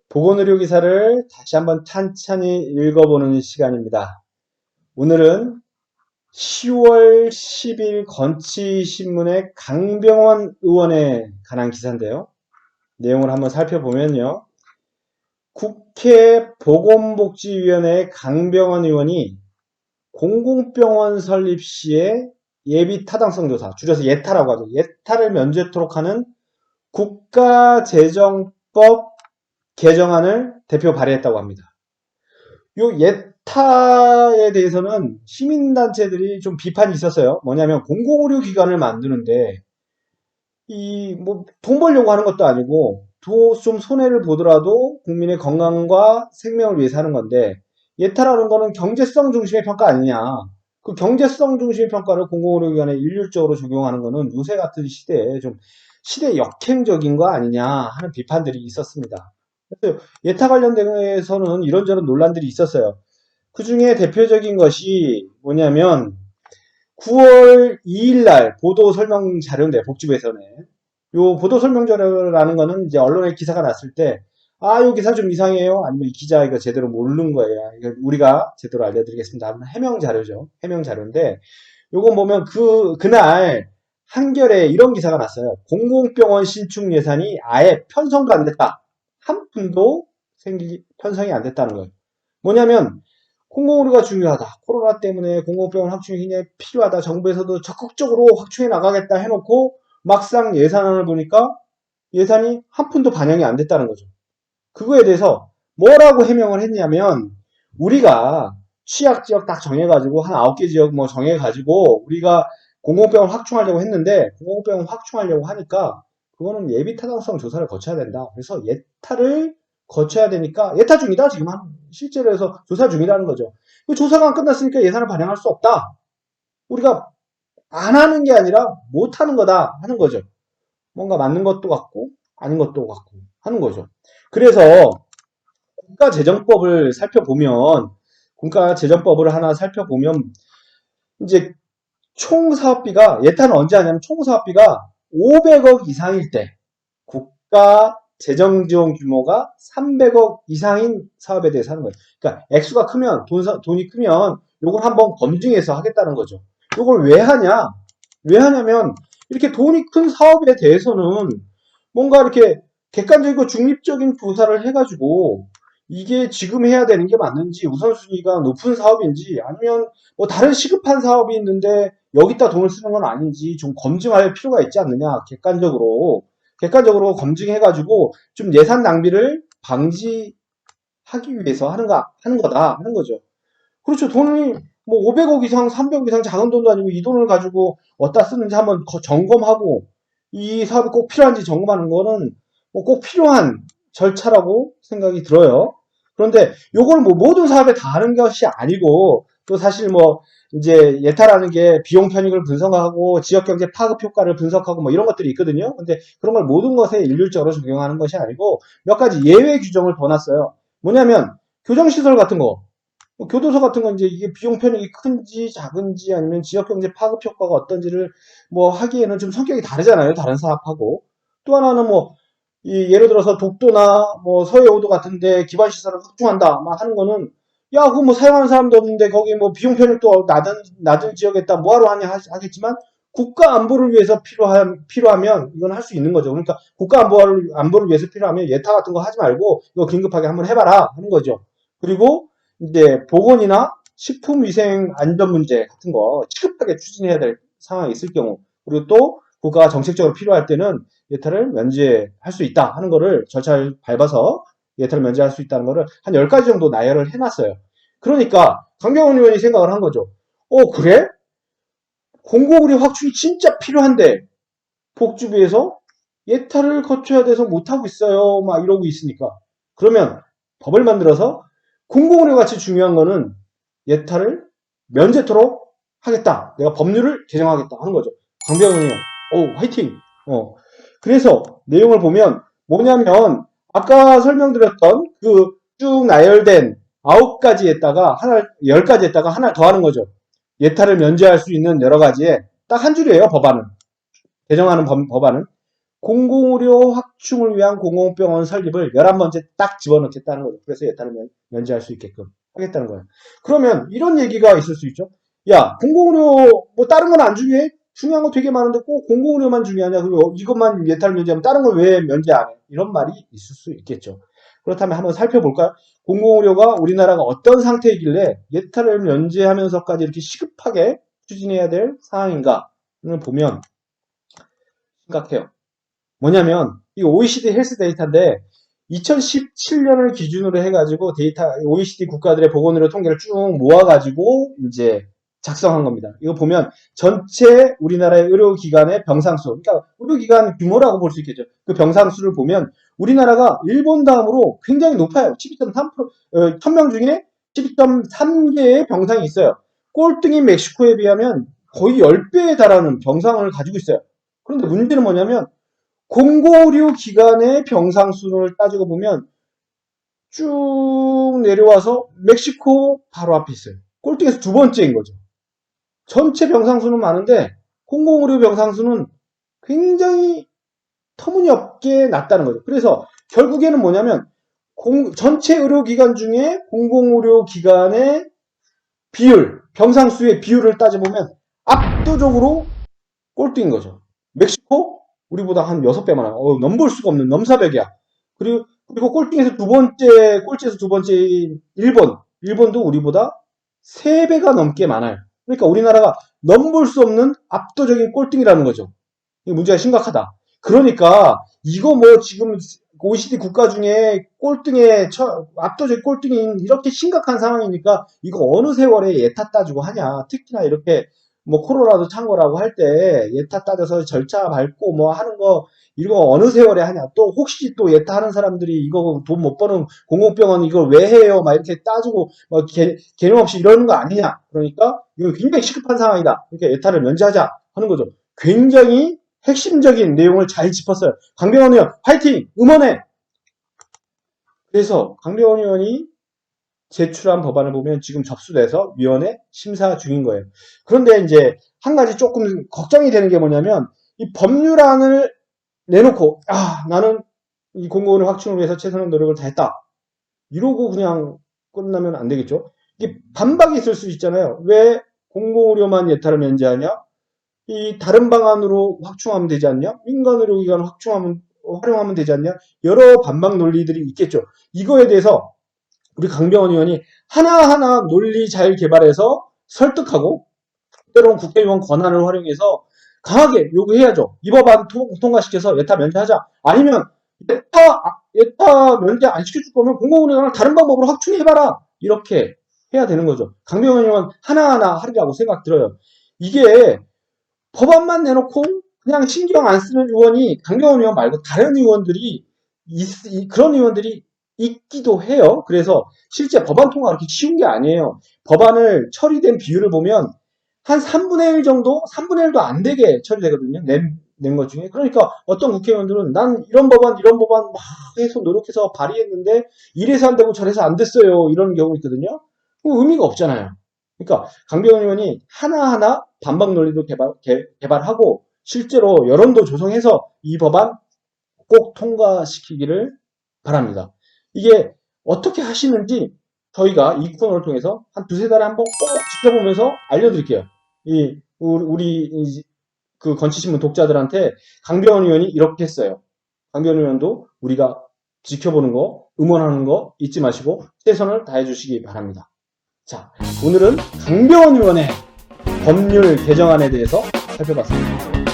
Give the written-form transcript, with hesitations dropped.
보건의료 기사를 다시 한번 찬찬히 읽어보는 시간입니다. 오늘은 10월 10일 건치신문의 강병원 의원에 관한 기사인데요. 내용을 한번 살펴보면요. 국회 보건복지위원회 강병원 의원이 공공병원 설립 시에 예비 타당성 조사, 줄여서 예타라고 하죠. 예타를 면제토록 하는 국가재정법 개정안을 대표 발의했다고 합니다. 요 예타에 대해서는 시민단체들이 좀 비판이 있었어요. 뭐냐면 공공의료기관을 만드는데 돈 벌려고 하는 것도 아니고 좀 손해를 보더라도 국민의 건강과 생명을 위해서 하는 건데 예타라는 거는 경제성 중심의 평가 아니냐. 그 경제성 중심의 평가를 공공의료기관에 일률적으로 적용하는 거는 요새 같은 시대에 좀 시대 역행적인 거 아니냐 하는 비판들이 있었습니다. 그래서 예타 관련돼서는 이런저런 논란들이 있었어요. 그 중에 대표적인 것이 뭐냐면 9월 2일 날 보도 설명 자료인데 복지부에서는 요 보도 설명 자료라는 거는 이제 언론에 기사가 났을 때 요 기사 좀 이상해요. 아니면 이 기자 이거 제대로 모르는 거예요. 이거 우리가 제대로 알려드리겠습니다 하면 해명 자료죠. 해명 자료인데 요거 보면 그날 한겨레에 이런 기사가 났어요. 공공병원 신축 예산이 아예 편성도 안 됐다. 한 푼도 편성이 안 됐다는 거예요. 뭐냐면 공공의료가 중요하다. 코로나 때문에 공공병원 확충이 굉장히 필요하다. 정부에서도 적극적으로 확충해 나가겠다 해놓고 막상 예산안을 보니까 예산이 한 푼도 반영이 안 됐다는 거죠. 그거에 대해서 뭐라고 해명을 했냐면 우리가 취약지역 딱 정해가지고 한 9개 지역 뭐 정해가지고 우리가 공공병원 확충하려고 했는데 공공병원 확충하려고 하니까 그거는 예비타당성 조사를 거쳐야 된다. 그래서 예타를 거쳐야 되니까 예타 중이다. 지금 실제로 해서 조사 중이라는 거죠. 그 조사가 안 끝났으니까 예산을 반영할 수 없다. 우리가 안 하는 게 아니라 못 하는 거다 하는 거죠. 뭔가 맞는 것도 같고 아닌 것도 같고 하는 거죠. 그래서 국가재정법을 하나 살펴보면 이제 총 사업비가 예타는 언제 하냐면 총 사업비가 500억 이상일 때 국가 재정 지원 규모가 300억 이상인 사업에 대해서 하는 거예요. 그러니까 액수가 크면 돈이 크면 요걸 한번 검증해서 하겠다는 거죠. 요걸 왜 하냐? 왜 하냐면 이렇게 돈이 큰 사업에 대해서는 뭔가 이렇게 객관적이고 중립적인 조사를 해가지고 이게 지금 해야 되는 게 맞는지 우선순위가 높은 사업인지 아니면 뭐 다른 시급한 사업이 있는데 여기다 돈을 쓰는 건 아닌지 좀 검증할 필요가 있지 않느냐. 객관적으로 검증해가지고 좀 예산 낭비를 방지하기 위해서 하는 거다 하는 거죠. 그렇죠. 돈이 뭐 500억 이상, 300억 이상 작은 돈도 아니고 이 돈을 가지고 어디다 쓰는지 한번 점검하고 이 사업이 꼭 필요한지 점검하는 거는 뭐 꼭 필요한 절차라고 생각이 들어요. 그런데 요걸 뭐 모든 사업에 다 하는 것이 아니고 또 사실 뭐 이제 예타라는 게 비용 편익을 분석하고 지역경제 파급 효과를 분석하고 뭐 이런 것들이 있거든요. 근데 그런 걸 모든 것에 일률적으로 적용하는 것이 아니고 몇 가지 예외 규정을 더 놨어요. 뭐냐면 교정시설 같은 거, 교도소 같은 건 이제 이게 비용 편익이 큰지 작은지 아니면 지역경제 파급 효과가 어떤지를 뭐 하기에는 좀 성격이 다르잖아요. 다른 사업하고. 또 하나는 뭐 예를 들어서 독도나 뭐 서해오도 같은데 기반시설을 확충한다 막 하는 거는 야 그거 뭐 사용하는 사람도 없는데 거기 뭐 비용 편익도 낮은 지역에다 뭐하러 하냐 하겠지만 국가 안보를 위해서 필요하면 이건 할 수 있는 거죠. 그러니까 국가 안보를 위해서 필요하면 예타 같은 거 하지 말고 이거 긴급하게 한번 해봐라 하는 거죠. 그리고 이제 보건이나 식품위생 안전 문제 같은 거 시급하게 추진해야 될 상황이 있을 경우 그리고 또 국가가 정책적으로 필요할 때는 예타를 면제할 수 있다 하는 거를 절차를 밟아서 예타를 면제할 수 있다는 거를 한 10가지 정도 나열을 해놨어요. 그러니까 강병원 의원이 생각을 한 거죠. 그래? 공공의료 확충이 진짜 필요한데 복지부에서 예타를 거쳐야 돼서 못하고 있어요. 막 이러고 있으니까. 그러면 법을 만들어서 공공의료 같이 중요한 거는 예타를 면제토록 하겠다. 내가 법률을 제정하겠다 하는 거죠. 강병원 의원, 화이팅! 그래서 내용을 보면 뭐냐면 아까 설명드렸던 그 쭉 나열된 9가지에다가 10가지에다가 하나 더 하는 거죠. 예탈을 면제할 수 있는 여러 가지에 딱 한 줄이에요. 법안은. 개정하는 법안은 공공의료 확충을 위한 공공병원 설립을 11번째 딱 집어넣겠다는 거죠. 그래서 예탈을 면제할 수 있게끔 하겠다는 거예요. 그러면 이런 얘기가 있을 수 있죠. 야, 공공의료 뭐 다른 건 안 중요해? 중요한 거 되게 많은데 꼭 공공의료만 중요하냐? 그리고 이것만 예탈 면제하면 다른 걸 왜 면제 안 해? 이런 말이 있을 수 있겠죠. 그렇다면 한번 살펴볼까요? 공공의료가 우리나라가 어떤 상태이길래 예탈을 면제하면서까지 이렇게 시급하게 추진해야 될 상황인가를 보면 심각해요. 뭐냐면 이 OECD 헬스 데이터인데 2017년을 기준으로 해가지고 데이터 OECD 국가들의 보건의료 통계를 쭉 모아가지고 이제 작성한 겁니다. 이거 보면 전체 우리나라의 의료기관의 병상수, 그러니까 의료기관 규모라고 볼 수 있겠죠. 그 병상수를 보면 우리나라가 일본 다음으로 굉장히 높아요. 12.3%, 1000명 중에 12.3개의 병상이 있어요. 꼴등인 멕시코에 비하면 거의 10배에 달하는 병상을 가지고 있어요. 그런데 문제는 뭐냐면 공공의료 기관의 병상수를 따지고 보면 쭉 내려와서 멕시코 바로 앞에 있어요. 꼴등에서 두 번째인 거죠. 전체 병상수는 많은데 공공의료 병상수는 굉장히 터무니없게 낮다는 거죠. 그래서 결국에는 뭐냐면 전체 의료기관 중에 공공의료기관의 비율, 병상수의 비율을 따져보면 압도적으로 꼴등인 거죠. 멕시코? 우리보다 한 6배 많아요. 넘볼 수가 없는 넘사벽이야. 그리고 꼴등에서 꼴찌에서 두 번째인 일본. 일본도 우리보다 3배가 넘게 많아요. 그러니까 우리나라가 넘볼 수 없는 압도적인 꼴등이라는 거죠. 이 문제가 심각하다. 그러니까 이거 뭐 지금 OECD 국가 중에 압도적 꼴등인 이렇게 심각한 상황이니까 이거 어느 세월에 예타 따지고 하냐. 특히나 이렇게 뭐 코로나도 창궐하고 할 때 예타 따져서 절차 밟고 뭐 하는 거 이거 어느 세월에 하냐. 또 혹시 또 예타 하는 사람들이 이거 돈 못 버는 공공병원 이걸 왜 해요? 막 이렇게 따지고 뭐 개념 없이 이러는 거 아니냐. 그러니까 이거 굉장히 시급한 상황이다. 그러니까 예타를 면제하자 하는 거죠. 굉장히 핵심적인 내용을 잘 짚었어요. 강병원 의원 화이팅! 응원해! 그래서 강병원 의원이 제출한 법안을 보면 지금 접수돼서 위원회 심사 중인 거예요. 그런데 이제 한 가지 조금 걱정이 되는 게 뭐냐면 이 법률안을 내놓고 나는 이 공공의료 확충을 위해서 최선의 노력을 다했다. 이러고 그냥 끝나면 안 되겠죠. 이게 반박이 있을 수 있잖아요. 왜 공공의료만 예타를 면제하냐? 이 다른 방안으로 확충하면 되지 않냐? 민간의료기관을 활용하면 되지 않냐? 여러 반박 논리들이 있겠죠. 이거에 대해서 우리 강병원 의원이 하나하나 논리 잘 개발해서 설득하고 때로는 국회의원 권한을 활용해서 강하게 요구해야죠. 이 법안 통과시켜서 예타 면제하자. 아니면 예타 면제 안 시켜줄 거면 공공의료기관을 다른 방법으로 확충해봐라. 이렇게 해야 되는 거죠. 강병원 의원 하나하나 하리라고 생각 들어요. 이게 법안만 내놓고 그냥 신경 안 쓰는 의원이 강병원 의원 말고 다른 의원들이 그런 의원들이 있기도 해요. 그래서 실제 법안 통과가 그렇게 쉬운 게 아니에요. 법안을 처리된 비율을 보면 한 3분의 1 정도, 3분의 1도 안 되게 처리되거든요. 낸 것 중에. 그러니까 어떤 국회의원들은 난 이런 법안 막 해서 노력해서 발의했는데 이래서 안 되고 저래서 안 됐어요. 이런 경우 있거든요. 의미가 없잖아요. 그러니까 강병원 의원이 하나하나 반박 논리도 개발하고 실제로 여론도 조성해서 이 법안 꼭 통과시키기를 바랍니다. 이게 어떻게 하시는지 저희가 이 코너를 통해서 한 두세 달에 한번 꼭 지켜보면서 알려드릴게요. 우리 그 건치신문 독자들한테 강병원 의원이 이렇게 했어요. 강병원 의원도 우리가 지켜보는 거, 응원하는 거 잊지 마시고 최선을 다해 주시기 바랍니다. 자, 오늘은 강병원 의원의 법률 개정안에 대해서 살펴봤습니다.